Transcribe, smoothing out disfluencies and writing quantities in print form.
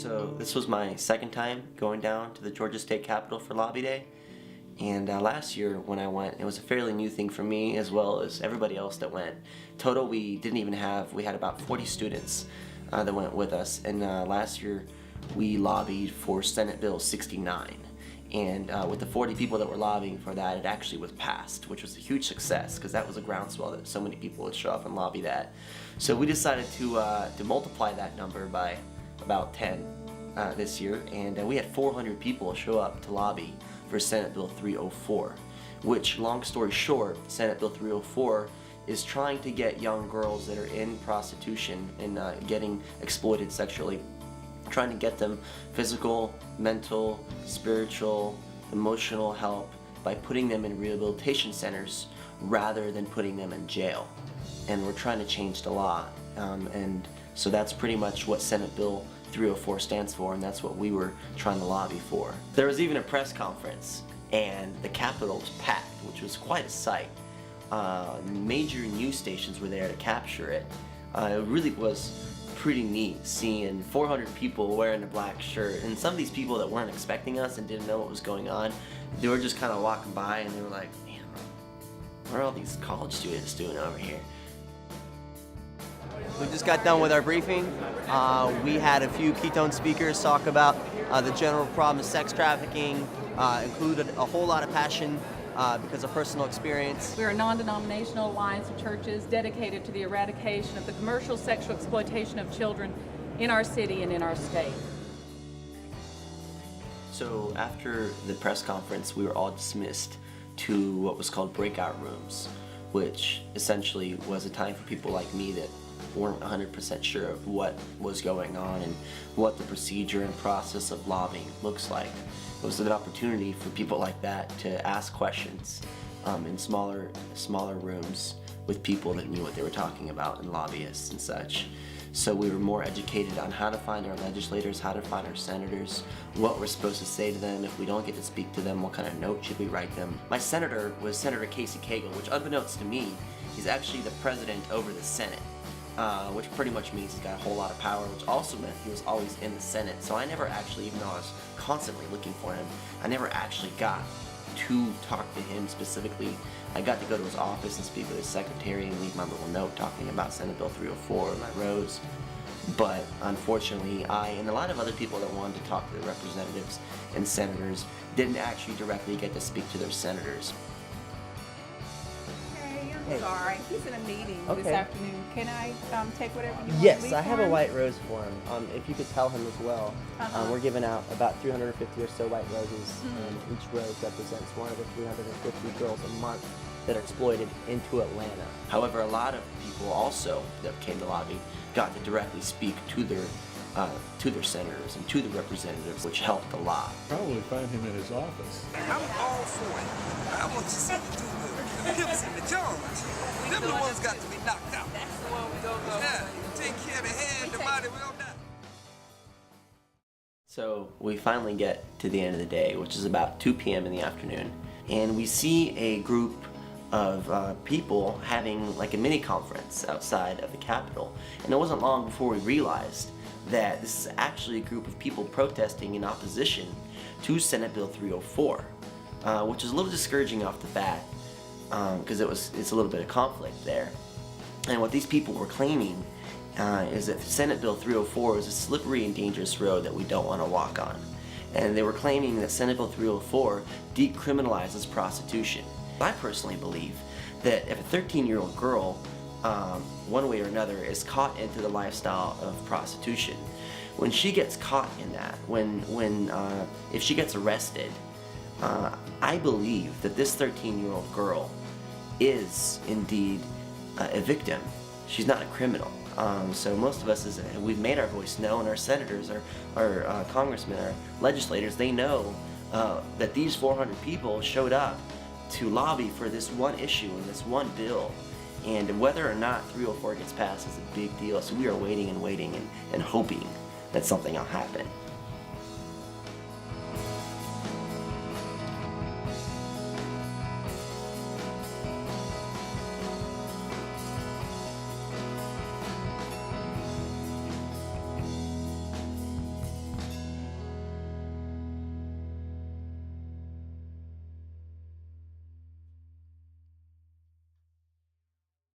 So this was my second time going down to the Georgia State Capitol for Lobby Day. And last year when I went, it was a fairly new thing for me as well as everybody else that went. Total, we had about 40 students that went with us. And last year we lobbied for Senate Bill 69. And with the 40 people that were lobbying for that, it actually was passed, which was a huge success because that was a groundswell that so many people would show up and lobby that. So we decided to multiply that number by about 10 this year, and we had 400 people show up to lobby for Senate Bill 304, which, long story short, Senate Bill 304 is trying to get young girls that are in prostitution and getting exploited sexually, trying to get them physical, mental, spiritual, emotional help by putting them in rehabilitation centers rather than putting them in jail. And we're trying to change the law, and so that's pretty much what Senate Bill 304 stands for, and that's what we were trying to lobby for. There was even a press conference, and the Capitol was packed, which was quite a sight. Major news stations were there to capture it. It really was pretty neat seeing 400 people wearing a black shirt, and some of these people that weren't expecting us and didn't know what was going on, they were just kind of walking by and they were like, man, what are all these college students doing over here? We just got done with our briefing. We had a few Ketone speakers talk about the general problem of sex trafficking, included a whole lot of passion because of personal experience. We're a non-denominational alliance of churches dedicated to the eradication of the commercial sexual exploitation of children in our city and in our state. So after the press conference, we were all dismissed to what was called breakout rooms, which essentially was a time for people like me that weren't 100% sure of what was going on and what the procedure and process of lobbying looks like. It was an opportunity for people like that to ask questions in smaller rooms with people that knew what they were talking about and lobbyists and such. So we were more educated on how to find our legislators, how to find our senators, what we're supposed to say to them. If we don't get to speak to them, what kind of note should we write them? My senator was Senator Casey Cagle, which, unbeknownst to me, he's actually the president over the Senate. Which pretty much means he's got a whole lot of power, which also meant he was always in the Senate. So I never actually, even though I was constantly looking for him, I never actually got to talk to him specifically. I got to go to his office and speak with his secretary and leave my little note talking about Senate Bill 304 and my rose. But unfortunately, I and a lot of other people that wanted to talk to the representatives and senators didn't actually directly get to speak to their senators. Sorry, he's in a meeting this Okay. afternoon. Can I take whatever you want? Yes, to leave I have for a him? white rose for him. If you could tell him as well. We're giving out about 350 or so white roses, and each rose represents one of the 350 girls a month that are exploited into Atlanta. However, a lot of people also that came to lobby got to directly speak to their senators and to the representatives, which helped a lot. Probably find him in his office. I'm all for it. I want to see you do the Pimps and the Jones. Them the ones got to be knocked out. That's the one we don't know. Yeah, take care of the head, the body will die. So we finally get to the end of the day, which is about 2 p.m. in the afternoon, and we see a group of people having like a mini conference outside of the Capitol. And it wasn't long before we realized that this is actually a group of people protesting in opposition to Senate Bill 304, which is a little discouraging off the bat because it's a little bit of conflict there. And what these people were claiming is that Senate Bill 304 is a slippery and dangerous road that we don't want to walk on. And they were claiming that Senate Bill 304 decriminalizes prostitution. I personally believe that if a 13-year-old girl, one way or another, is caught into the lifestyle of prostitution, when she gets caught in that, if she gets arrested, I believe that this 13-year-old girl is indeed a victim. She's not a criminal. So most of us, we've made our voice known. Our senators, our congressmen, our legislators, they know that these 400 people showed up to lobby for this one issue and this one bill. And whether or not 304 gets passed is a big deal. So we are waiting and hoping that something will happen.